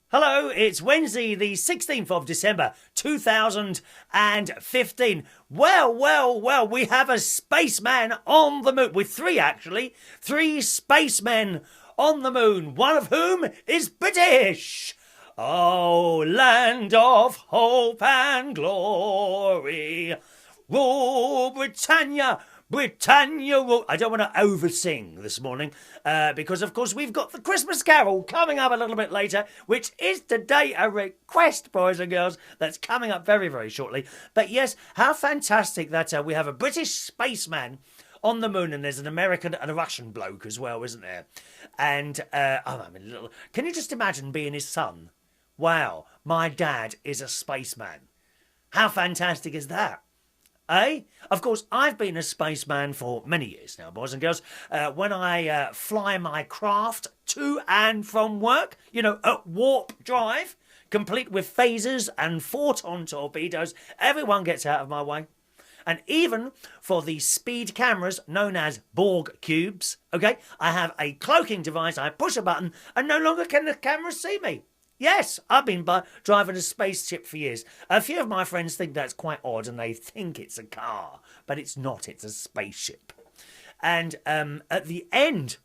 Hello, it's Wednesday, the 16th of December, 2015. Well, we have a spaceman on the moon, with three actually, three spacemen on the moon, one of whom is British. Oh, land of hope and glory, rule Britannia. Britannia rule. I don't want to oversing this morning because, of course, we've got the Christmas Carol coming up a little bit later, which is today a request, boys and girls, that's coming up very, very shortly. But yes, how fantastic that we have a British spaceman on the moon, and there's an American and a Russian bloke as well, isn't there? And can you just imagine being his son? Wow, my dad is a spaceman. How fantastic is that? Eh? Of course, I've been a spaceman for many years now, boys and girls. When I fly my craft to and from work, at warp drive, complete with phasers and photon torpedoes, everyone gets out of my way. And even for the speed cameras known as Borg cubes, okay, I have a cloaking device. I push a button and no longer can the camera see me. Yes, I've been driving a spaceship for years. A few of my friends think that's quite odd and they think it's a car, but it's not, it's a spaceship. And at the end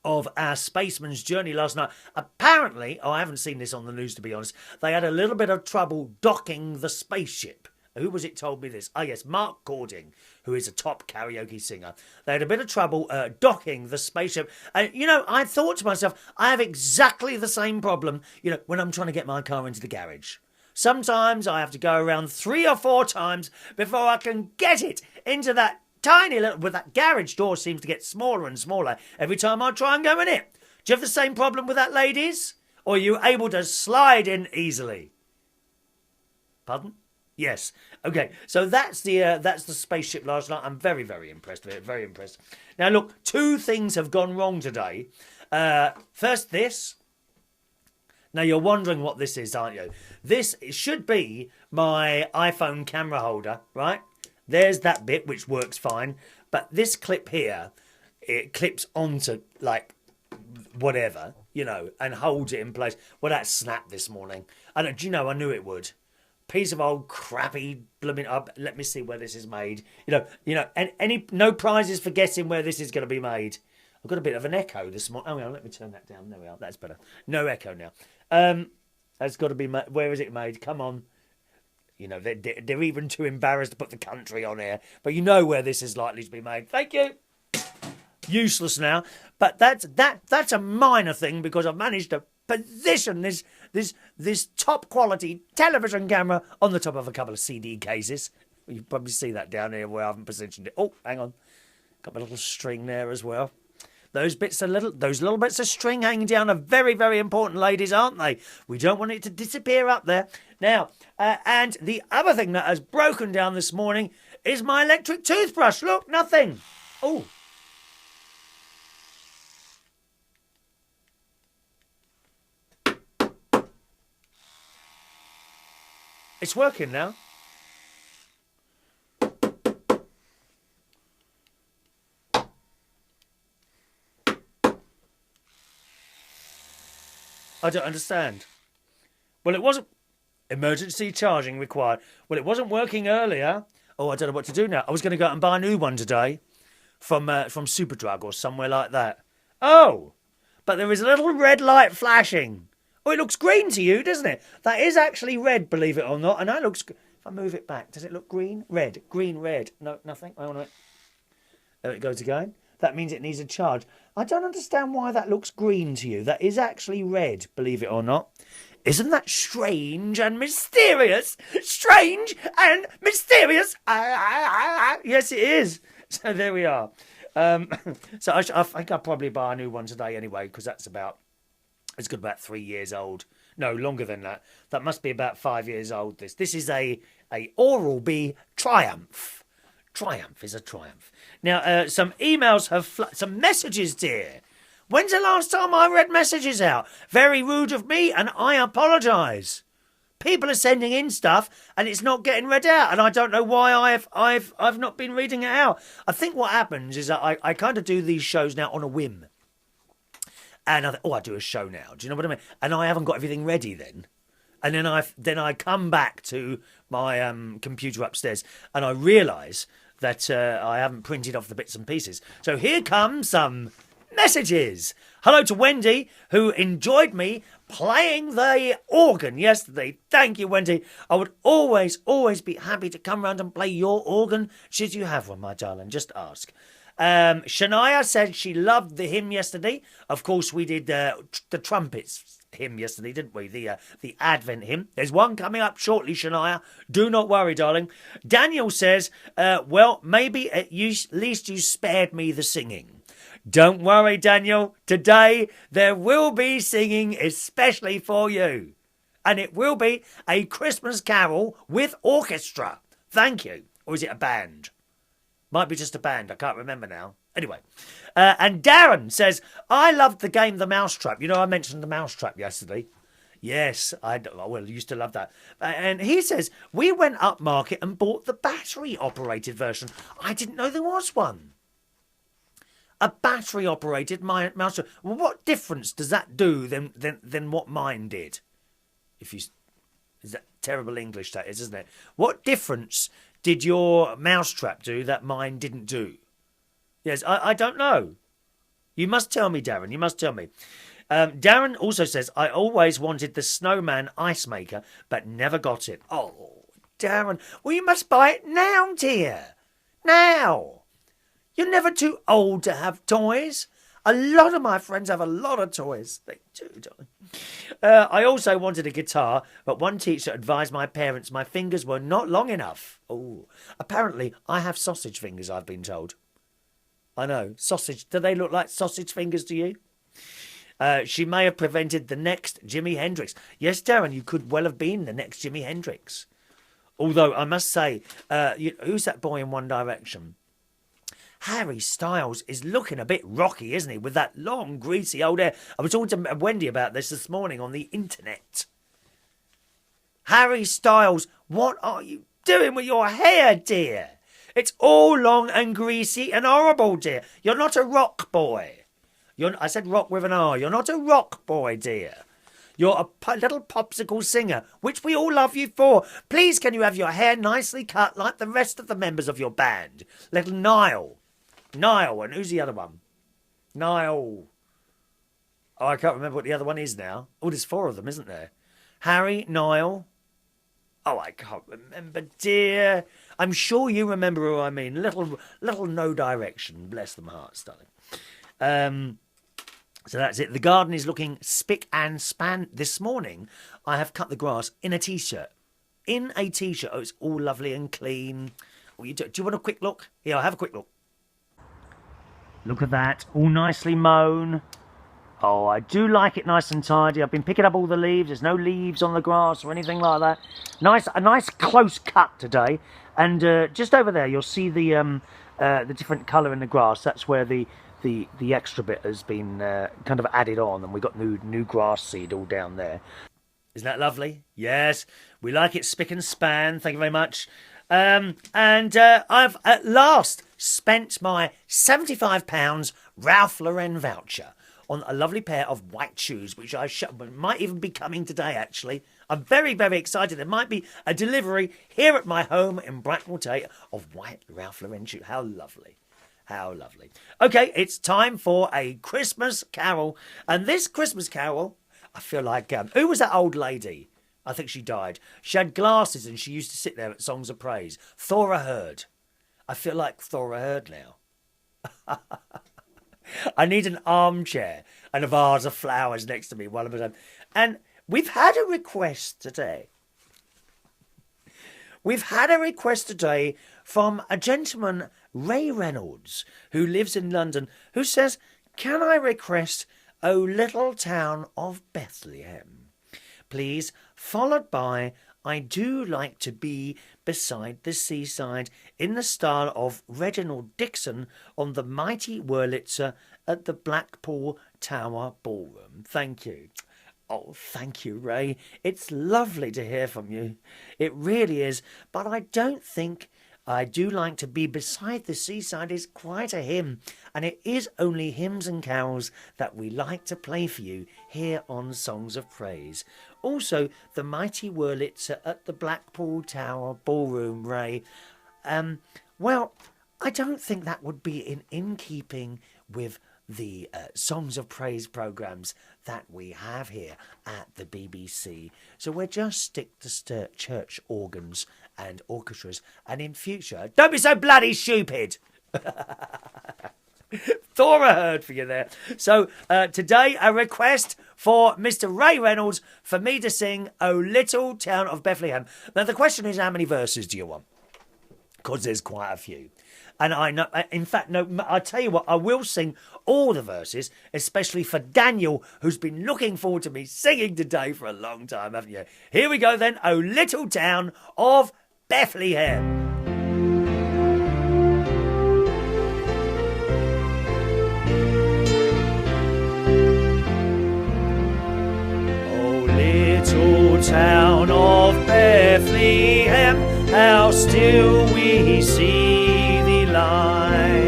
of our spaceman's journey last night, apparently, I haven't seen this on the news to be honest, they had a little bit of trouble docking the spaceship. Who was it told me this? Oh yes, Mark Cording, who is a top karaoke singer. They had a bit of trouble docking the spaceship. And, I thought to myself, I have exactly the same problem, when I'm trying to get my car into the garage. Sometimes I have to go around 3 or 4 times before I can get it into that tiny little... But that garage door seems to get smaller and smaller every time I try and go in it. Do you have the same problem with that, ladies? Or are you able to slide in easily? Pardon? Yes. Okay. So that's the spaceship last night. I'm very, very impressed with it. Very impressed. Now, look, 2 things have gone wrong today. First, this. Now, you're wondering what this is, aren't you? This should be my iPhone camera holder, right? There's that bit, which works fine. But this clip here, it clips onto, like, whatever, and holds it in place. Well, that snapped this morning. And do you know, I knew it would. Piece of old crappy blooming up. Let me see where this is made. And no prizes for guessing where this is going to be made. I've got a bit of an echo this morning. Oh, well, let me turn that down. There we are. That's better. No echo now. That's got to be made. Where is it made? Come on. They're even too embarrassed to put the country on here. But you know where this is likely to be made. Thank you. Useless now. But that's a minor thing because I've managed to position this top quality television camera on the top of a couple of CD cases. You probably see that down here where I haven't positioned it. Oh, hang on, got my little string there as well. Those little bits of string hanging down are very, very important, ladies, aren't they? We don't want it to disappear up there. Now, and the other thing that has broken down this morning is my electric toothbrush. Look, nothing. Oh. It's working now. I don't understand. Well, it wasn't... Emergency charging required. Well, it wasn't working earlier. Oh, I don't know what to do now. I was going to go out and buy a new one today from Superdrug or somewhere like that. Oh, but there is a little red light flashing. Oh, it looks green to you, doesn't it? That is actually red, believe it or not. And that looks... If I move it back, does it look green? Red. Green, red. No, nothing. I want to... There it goes again. That means it needs a charge. I don't understand why that looks green to you. That is actually red, believe it or not. Isn't that strange and mysterious? Strange and mysterious. Yes, it is. So there we are. So I think I'll probably buy a new one today anyway, because it's got about 3 years old. No, longer than that. That must be about 5 years old. This is a Oral-B Triumph. Triumph is a triumph. Now, some emails some messages, dear. When's the last time I read messages out? Very rude of me, and I apologise. People are sending in stuff, and it's not getting read out, and I don't know why I've not been reading it out. I think what happens is that I kind of do these shows now on a whim. And I thought, oh, I'll do a show now. Do you know what I mean? And I haven't got everything ready then. And then I come back to my computer upstairs and I realise that I haven't printed off the bits and pieces. So here come some messages. Hello to Wendy, who enjoyed me playing the organ yesterday. Thank you, Wendy. I would always be happy to come round and play your organ, should you have one, my darling. Just ask. Shania said she loved the hymn yesterday. Of course, we did the trumpets hymn yesterday, didn't we? The Advent hymn. There's one coming up shortly, Shania. Do not worry, darling. Daniel says, well, maybe at least you spared me the singing. Don't worry, Daniel. Today there will be singing especially for you. And it will be a Christmas carol with orchestra. Thank you. Or is it a band? Might be just a band. I can't remember now. Anyway. And Darren says, I loved the game The Mousetrap. You know, I mentioned The Mousetrap yesterday. Yes, I used to love that. And he says, we went upmarket and bought the battery-operated version. I didn't know there was one. A battery-operated mouse. Well, what difference does that do than what mine did? Is that terrible English, that is, isn't it? What difference did your mousetrap do that mine didn't do? Yes, I don't know. You must tell me, Darren. You must tell me. Darren also says, I always wanted the snowman ice maker, but never got it. Oh, Darren. Well, you must buy it now, dear. Now. You're never too old to have toys. A lot of my friends have a lot of toys. They do, darling. I also wanted a guitar, but one teacher advised my parents my fingers were not long enough. Oh, apparently I have sausage fingers, I've been told. I know. Sausage. Do they look like sausage fingers to you? She may have prevented the next Jimi Hendrix. Yes, Darren, you could well have been the next Jimi Hendrix. Although, I must say, who's that boy in One Direction? Harry Styles is looking a bit rocky, isn't he? With that long, greasy old hair. I was talking to Wendy about this morning on the internet. Harry Styles, what are you doing with your hair, dear? It's all long and greasy and horrible, dear. You're not a rock boy. I said rock with an R. You're not a rock boy, dear. You're a little popsicle singer, which we all love you for. Please, can you have your hair nicely cut like the rest of the members of your band? Little Niall. Niall, and who's the other one? Niall. Oh, I can't remember what the other one is now. Oh, there's 4 of them, isn't there? Harry, Niall. Oh, I can't remember, dear. I'm sure you remember who I mean. Little No Direction. Bless them hearts, darling. So that's it. The garden is looking spick and span. This morning, I have cut the grass in a T-shirt. In a T-shirt. Oh, it's all lovely and clean. Do you want a quick look? Here, I'll have a quick look. Look at that, all nicely mown. Oh, I do like it nice and tidy. I've been picking up all the leaves. There's no leaves on the grass or anything like that. A nice close cut today. And just over there, you'll see the different colour in the grass. That's where the extra bit has been kind of added on, and we've got new grass seed all down there. Isn't that lovely? Yes, we like it spick and span. Thank you very much. And I've at last spent my £75 Ralph Lauren voucher on a lovely pair of white shoes, which might even be coming today, actually. I'm very, very excited. There might be a delivery here at my home in Bracknell Tate of white Ralph Lauren shoes. How lovely. How lovely. Okay, it's time for a Christmas carol. And this Christmas carol, I feel like... who was that old lady? I think she died. She had glasses and she used to sit there at Songs of Praise. Thora Hird. I feel like Thora Hird now. I need an armchair and a vase of flowers next to me while I'm at home. And we've had a request today. We've had a request today from a gentleman, Ray Reynolds, who lives in London, who says, can I request O Little Town of Bethlehem? Please, followed by I do like to be beside the seaside in the style of Reginald Dixon on the mighty Wurlitzer at the Blackpool Tower Ballroom. Thank you. Oh, thank you, Ray. It's lovely to hear from you. It really is. But I don't think I do like to be beside the seaside is quite a hymn, and it is only hymns and carols that we like to play for you here on Songs of Praise. Also, the mighty Wurlitzer at the Blackpool Tower Ballroom, Ray. Well, I don't think that would be in keeping with the Songs of Praise programmes that we have here at the BBC. So we'll just stick to church organs and orchestras. And in future, don't be so bloody stupid! Thought I heard for you there. So today, a request for Mr. Ray Reynolds for me to sing O Little Town of Bethlehem. Now, the question is, how many verses do you want? Because there's quite a few. And I know, in fact, no, I'll tell you what, I will sing all the verses, especially for Daniel, who's been looking forward to me singing today for a long time, haven't you? Here we go then, O Little Town of Bethlehem. O little town of Bethlehem, how still we see thee lie,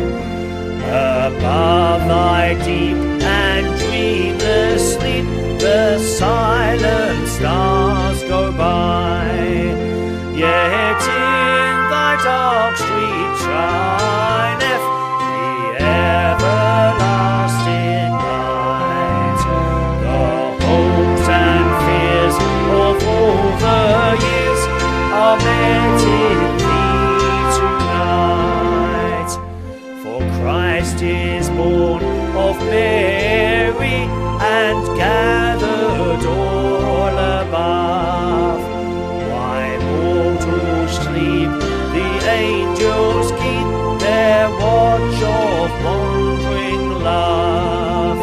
above thy deep and dreamless sleep, the silent stars go by, yet in thy dark street shineth the everlasting light. The hopes and fears of all the years are met in thee tonight. For Christ is born of Mary and gathered all above. Why mortals sleep, the angels keep their watch of wandering love.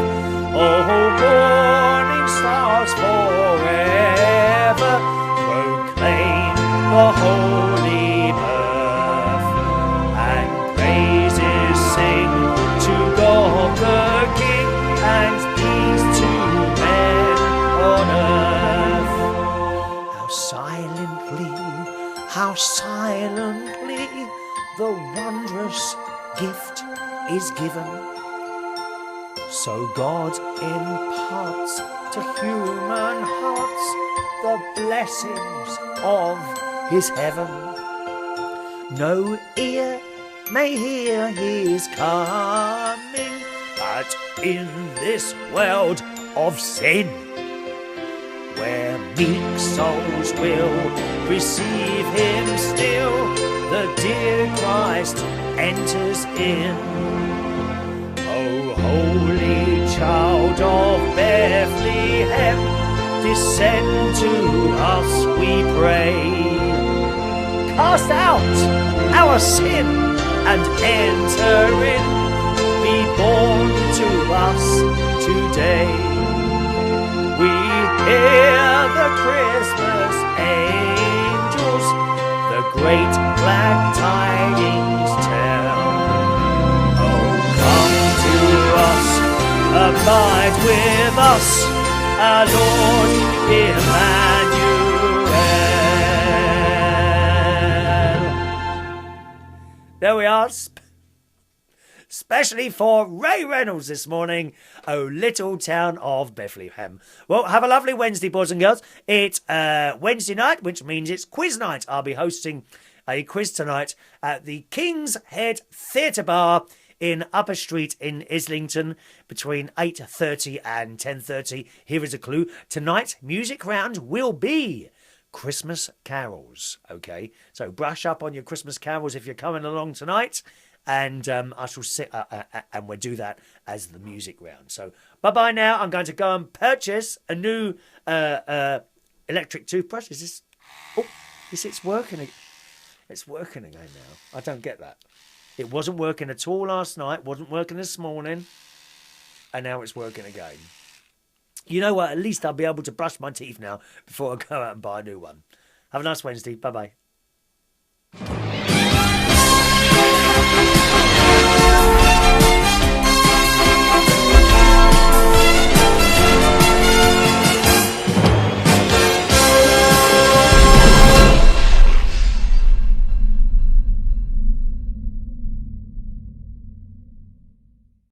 Oh, morning stars forever proclaim the holy birth, and praises sing to God the King, and peace to men on earth. How silently the wondrous gift is given. So God imparts to human hearts the blessings of his heaven. No ear may hear his coming, but in this world of sin, where meek souls will receive him still, the dear Christ enters in. O holy child of Bethlehem, descend to us, we pray. Cast out our sin and enter in. Be born to us today. We hear the Christmas angels, the great glad tidings tell. Oh, come to us, abide with us, our Lord Emmanuel. There we are. Especially for Ray Reynolds this morning, O Little Town of Bethlehem. Well, have a lovely Wednesday, boys and girls. It's Wednesday night, which means it's quiz night. I'll be hosting a quiz tonight at the King's Head Theatre Bar in Upper Street in Islington between 8:30 and 10:30. Here is a clue. Tonight's music round will be Christmas carols, okay? So brush up on your Christmas carols if you're coming along tonight. And I shall sit and we'll do that as the music round. So bye-bye now. I'm going to go and purchase a new electric toothbrush. Is this... Oh, it's working. It's working again now. I don't get that. It wasn't working at all last night. Wasn't working this morning. And now it's working again. You know what? At least I'll be able to brush my teeth now before I go out and buy a new one. Have a nice Wednesday. Bye-bye.